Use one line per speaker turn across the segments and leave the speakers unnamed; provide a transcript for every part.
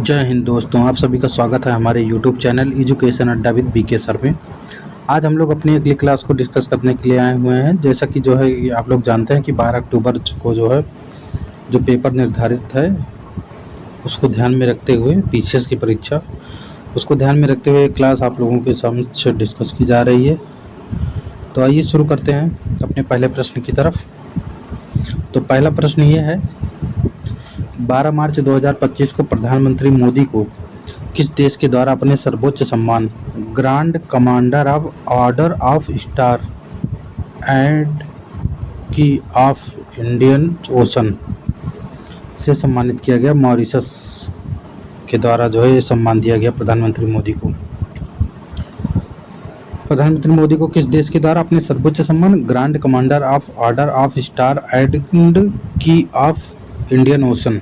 जय हिंद दोस्तों, आप सभी का स्वागत है हमारे यूट्यूब चैनल एजुकेशन अड्डा विद बीके सर में। आज हम लोग अपनी अगली क्लास को डिस्कस करने के लिए आए हुए हैं। जैसा कि जो है ये आप लोग जानते हैं कि 12 अक्टूबर को जो है जो पेपर निर्धारित है उसको ध्यान में रखते हुए पीसीएस की परीक्षा उसको ध्यान में रखते हुए क्लास आप लोगों के समक्ष डिस्कस की जा रही है। तो आइए शुरू करते हैं अपने पहले प्रश्न की तरफ। तो पहला प्रश्न ये है, 12 मार्च 2025 को प्रधानमंत्री मोदी को किस देश के द्वारा अपने सर्वोच्च सम्मान grand commander of order of star and की ऑफ इंडियन ओशन से सम्मानित किया गया? मॉरिशस के द्वारा जो है ये सम्मान दिया गया प्रधानमंत्री मोदी को। प्रधानमंत्री मोदी को किस देश के द्वारा अपने सर्वोच्च सम्मान grand commander of order of star and की ऑफ इंडियन ओशन,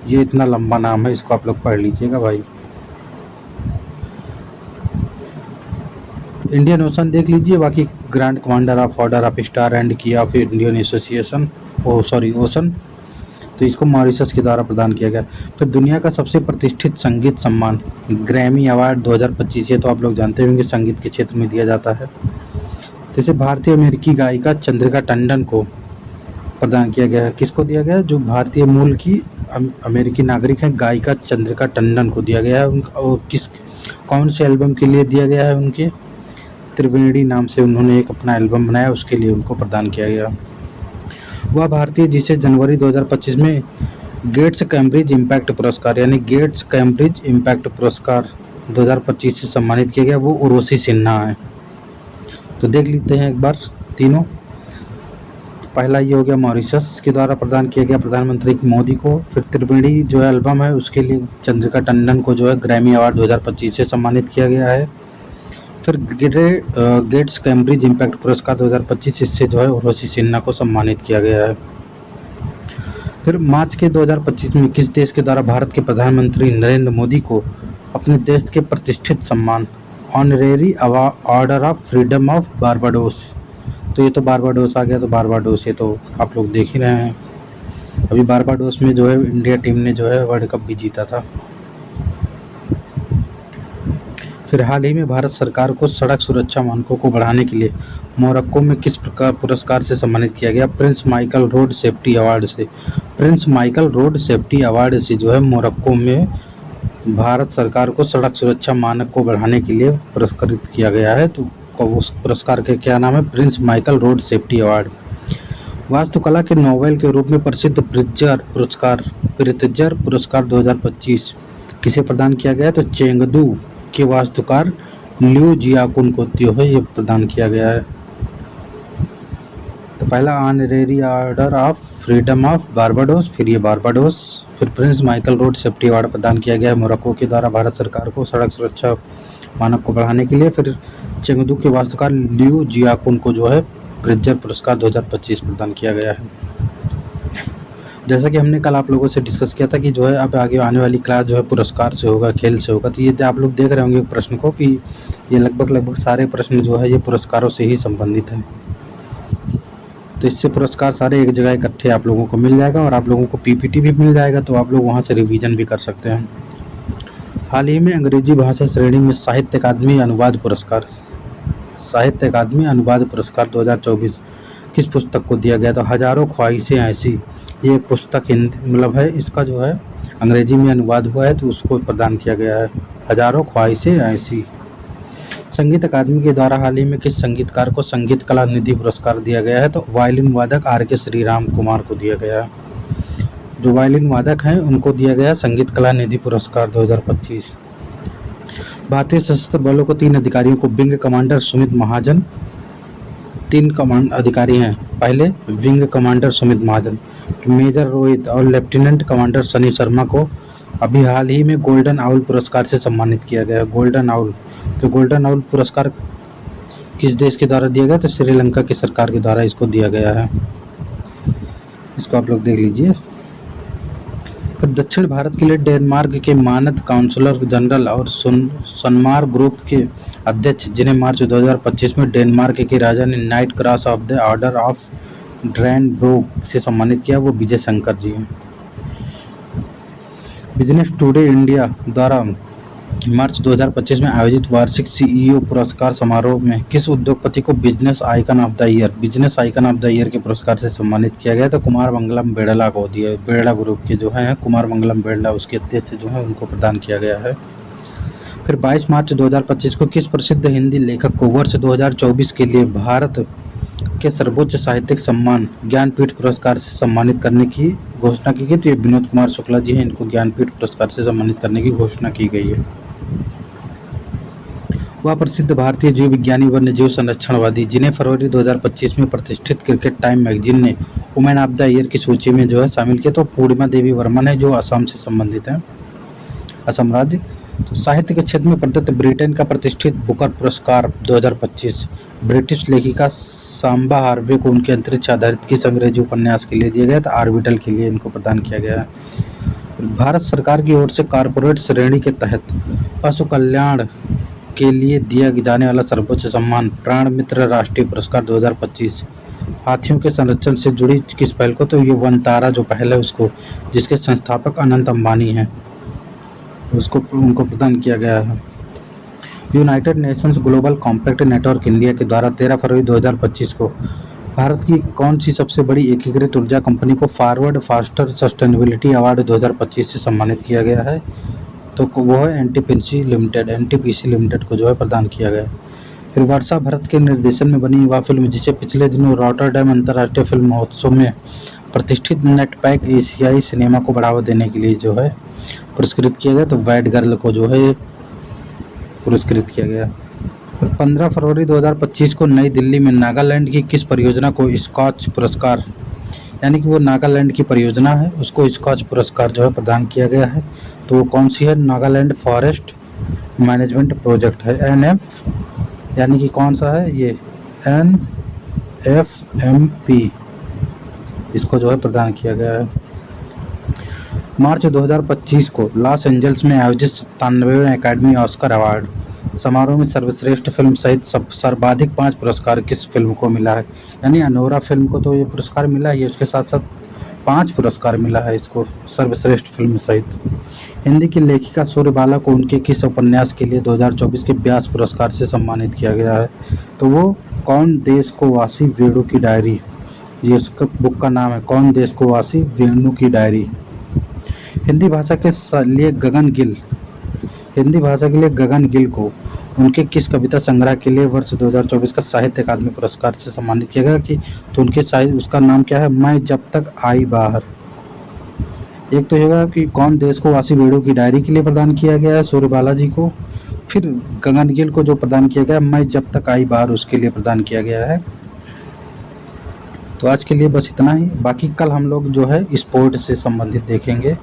ये इतना लंबा नाम है, इसको आप लोग पढ़ लीजिएगा भाई। इंडियन ओशन देख लीजिए, बाकी grand commander of order of star and की ऑफ इंडियन एसोसिएशन ओशन, तो इसको मॉरिशस के द्वारा प्रदान किया गया। फिर दुनिया का सबसे प्रतिष्ठित संगीत सम्मान ग्रैमी अवार्ड 2025, ये तो आप लोग जानते होंगे संगीत के क्षेत्र में दिया जाता है। जैसे भारतीय अमेरिकी गायिका चंद्रिका टंडन को प्रदान किया गया है। किसको दिया गया? जो भारतीय मूल की अमेरिकी नागरिक है गायिका चंद्रिका टंडन को दिया गया है। उनका और कौन से एल्बम के लिए दिया गया है? उनके त्रिवेणी नाम से उन्होंने एक अपना एल्बम बनाया, उसके लिए उनको प्रदान किया गया। वह भारतीय जिसे जनवरी 2025 में गेट्स कैम्ब्रिज इम्पैक्ट पुरस्कार यानी गेट्स कैम्ब्रिज इम्पैक्ट पुरस्कार 2025 से सम्मानित किया गया, वो उर्वशी सिन्हा है। तो देख लेते हैं एक बार तीनों। पहला ये हो गया मॉरिशस के द्वारा प्रदान किया गया प्रधानमंत्री मोदी को। फिर त्रिवेणी जो एल्बम है उसके लिए चंद्रिका टंडन को जो है ग्रैमी अवार्ड 2025 से सम्मानित किया गया है। फिर गेट्स कैम्ब्रिज इम्पैक्ट पुरस्कार 2025, इससे जो है उर्वशी सिन्हा को सम्मानित किया गया है। फिर मार्च के 2025 में किस देश के द्वारा भारत के प्रधानमंत्री नरेंद्र मोदी को अपने देश के प्रतिष्ठित सम्मान honorary order of freedom of Barbados, तो ये तो बारबाडोस आ गया, तो बारबाडोस ये तो आप लोग देख ही रहे हैं। अभी बारबाडोस में जो है इंडिया टीम ने जो है वर्ल्ड कप भी जीता था। फिर हाल ही में भारत सरकार को सड़क सुरक्षा मानकों को बढ़ाने के लिए मोरक्को में किस प्रकार पुरस्कार से सम्मानित किया गया? Prince Michael road safety award से। Prince Michael road safety award से जो है मोरक्को में भारत सरकार को सड़क सुरक्षा मानक को बढ़ाने के लिए पुरस्कृत किया गया है। तो उस पुरस्कार के क्या नाम है? Prince Michael road safety award. वास्तुकला के नोबेल के रूप में प्रसिद्ध प्रित्जर पुरस्कार 2025 किसे प्रदान किया गया? तो चेंगदू के वास्तुकार लिu जियाकुन को ये प्रदान किया गया है। तो पहला honorary order of freedom of Barbados, फिर ये बारबाडोस। फिर Prince Michael road safety award प्रदान किया गया है मोरक्को के द्वारा भारत सरकार को सड़क सुरक्षा मानक को बढ़ाने के लिए। फिर चेंगदू के वास्तुकार लिu जियाकुन को जो है प्रित्जर पुरस्कार 2025 प्रदान किया गया है। जैसा कि हमने कल आप लोगों से डिस्कस किया था कि जो है अब आगे आने वाली क्लास जो है पुरस्कार से होगा, खेल से होगा। तो ये आप लोग देख रहे होंगे प्रश्न को कि ये लगभग सारे प्रश्न जो है ये पुरस्कारों से ही संबंधित हैं। तो इससे पुरस्कार सारे एक जगह इकट्ठे आप लोगों को मिल जाएगा और आप लोगों को पीपीटी भी मिल जाएगा, तो आप लोग वहाँ से रिवीजन भी कर सकते हैं। हाल ही में अंग्रेजी भाषा श्रेणी में साहित्य अकादमी अनुवाद पुरस्कार 2024 किस पुस्तक को दिया गया? तो हजारों ख्वाहिशें ऐसी, ये एक पुस्तक हिंदी मतलब है, इसका जो है अंग्रेजी में अनुवाद हुआ है तो उसको प्रदान किया गया है। हजारों ख्वाहिशें ऐसी। संगीत अकादमी के द्वारा हाल ही में किस संगीतकार को संगीत कला निधि पुरस्कार दिया गया है? तो वायलिन वादक आर.के. श्रीराम कुमार को दिया गया है। जो वायलिन वादक हैं उनको दिया गया संगीत कला निधि पुरस्कार 2025। भारतीय सशस्त्र बलों को 3 अधिकारियों को विंग कमांडर सुमित महाजन, 3 कमांड अधिकारी हैं। पहले विंग कमांडर सुमित महाजन, मेजर रोहित और लेफ्टिनेंट कमांडर सनी शर्मा को अभी हाल ही में गोल्डन आउल पुरस्कार से सम्मानित किया गया है। गोल्डन आउल, तो गोल्डन आउल पुरस्कार किस देश के द्वारा दिया गया? तो श्रीलंका की सरकार के द्वारा इसको दिया गया है। इसको आप लोग देख लीजिए। फिर दक्षिण भारत के लिए डेनमार्क के मानद काउंसलर जनरल और सनमार ग्रुप के अध्यक्ष, जिन्हें मार्च 2025 में डेनमार्क के राजा ने knight cross of the order of Dannebrog से सम्मानित किया, वो विजय शंकर जी हैं। बिजनेस टुडे इंडिया द्वारा मार्च 2025 में आयोजित वार्षिक सीईओ पुरस्कार समारोह में किस उद्योगपति को business icon of the year के पुरस्कार से सम्मानित किया गया? तो कुमार मंगलम बिड़ला को दिया। बिड़ला ग्रुप के जो है कुमार मंगलम बिड़ला, उसके अध्यक्ष जो है उनको प्रदान किया गया है। फिर 22 मार्च 2025 को किस प्रसिद्ध हिंदी लेखक को वर्ष 2024 के लिए भारत के सर्वोच्च साहित्यिक सम्मान ज्ञानपीठ पुरस्कार से सम्मानित करने की घोषणा की गई? तो ये विनोद कुमार शुक्ला जी हैं, इनको ज्ञानपीठ पुरस्कार से सम्मानित करने की घोषणा की गई है। वह प्रसिद्ध भारतीय जीव विज्ञानी वन्यजीव संरक्षणवादी जिन्हें फरवरी 2025 में प्रतिष्ठित क्रिकेट टाइम मैगजीन ने वुमेन ऑफ द ईयर की सूची में जो है शामिल किया, तो पूर्णिमा देवी वर्मन है, जो असम से संबंधित है, असम राज्य। तो साहित्य के क्षेत्र में प्रदत्त ब्रिटेन का प्रतिष्ठित बुकर पुरस्कार 2025 ब्रिटिश लेखिका सांबा हार्वे को उनके अंतरिक्ष आधारित किस अंग्रेजी उपन्यास के लिए दिया गया था? ऑर्बिटल के लिए इनको प्रदान किया गया है। भारत सरकार की ओर से कॉरपोरेट श्रेणी के तहत पशु कल्याण के लिए दिया जाने वाला सर्वोच्च सम्मान प्राण मित्र राष्ट्रीय पुरस्कार 2025 हाथियों के संरक्षण से जुड़ी किस पहल को? तो ये वनतारा जो पहल है उसको, जिसके संस्थापक अनंत अंबानी हैं, उसको उनको प्रदान किया गया है। United Nations global compact network India के द्वारा 13 फरवरी 2025 को भारत की कौन सी सबसे बड़ी एकीकृत ऊर्जा कंपनी को फॉरवर्ड फास्टर सस्टेनेबिलिटी अवार्ड 2025 से सम्मानित किया गया है? तो वो है एनटीपीसी लिमिटेड को जो है प्रदान किया गया है। फिर वर्षा भरत के निर्देशन में बनी युवा फिल्म जिसे पिछले दिनों रॉटरडैम अंतर्राष्ट्रीय फिल्म महोत्सव में प्रतिष्ठित नेटपैक एशियाई सिनेमा को बढ़ावा देने के लिए जो है पुरस्कृत किया गया, तो बैड गर्ल को जो है पुरस्कृत किया गया। फिर 15 फरवरी 2025 को नई दिल्ली में नागालैंड की किस परियोजना को स्कॉच पुरस्कार, यानी कि वो नागालैंड की परियोजना है, उसको स्कॉच पुरस्कार जो है प्रदान किया गया है? तो वो कौन सी है? नागालैंड फॉरेस्ट मैनेजमेंट प्रोजेक्ट है, NF, यानी कि कौन सा है ये? NFMP, इसको जो है प्रदान किया गया है। मार्च 2025 को लॉस एंजल्स में आयोजित 97वें एकेडमी ऑस्कर अवार्ड समारोह में सर्वश्रेष्ठ फिल्म सहित सर्वाधिक 5 पुरस्कार किस फिल्म को मिला है? यानी अनोरा फिल्म को तो ये पुरस्कार मिला है, उसके साथ साथ 5 पुरस्कार मिला है इसको सर्वश्रेष्ठ फिल्म सहित। हिंदी की लेखिका सूर्यबाला को उनके किस उपन्यास के लिए 2024 के व्यास पुरस्कार से सम्मानित किया गया है? तो वो कौन देश को वासी वेणु की डायरी, ये उसका बुक का नाम है, कौन देश को वासी वेणु की डायरी। हिंदी भाषा के लिए गगन गिल को उनके किस कविता संग्रह के लिए वर्ष 2024 का साहित्य अकादमी पुरस्कार से सम्मानित किया गया कि? तो उनके साहित्य, उसका नाम क्या है? मैं जब तक आई बाहर। एक तो होगा कि कौन देश को वासी वेणु की डायरी के लिए प्रदान किया गया है सूर्यबाला जी को, फिर गगन गिल को जो प्रदान किया गया मैं जब तक आई बाहर उसके लिए प्रदान किया गया है। तो आज के लिए बस इतना ही, बाकी कल हम लोग जो है स्पोर्ट से संबंधित देखेंगे,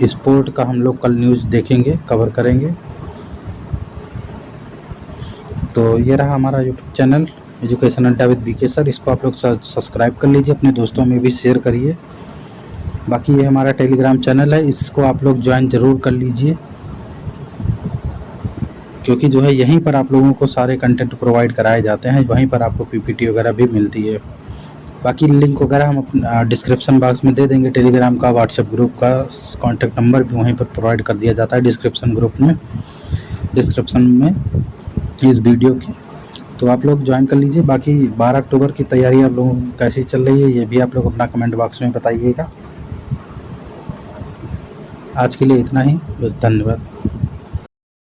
स्पोर्ट का हम लोग कल न्यूज़ देखेंगे, कवर करेंगे। तो ये रहा हमारा यूट्यूब चैनल एजुकेशन अड्डा विद बीके सर, इसको आप लोग सब्सक्राइब कर लीजिए, अपने दोस्तों में भी शेयर करिए। बाकी ये हमारा टेलीग्राम चैनल है, इसको आप लोग ज्वाइन ज़रूर कर लीजिए, क्योंकि जो है यहीं पर आप लोगों को सारे कंटेंट प्रोवाइड कराए जाते हैं, वहीं पर आपको पीपीटी वगैरह भी मिलती है। बाकी लिंक वगैरह हम अपना डिस्क्रिप्शन बॉक्स में दे देंगे, टेलीग्राम का, व्हाट्सएप ग्रुप का कॉन्टैक्ट नंबर भी वहीं पर प्रोवाइड कर दिया जाता है डिस्क्रिप्शन में इस वीडियो की, तो आप लोग ज्वाइन कर लीजिए। बाकी 12 अक्टूबर की तैयारी आप लोगों की कैसी चल रही है ये भी आप लोग अपना कमेंट बॉक्स में बताइएगा। आज के लिए इतना ही, बस, धन्यवाद।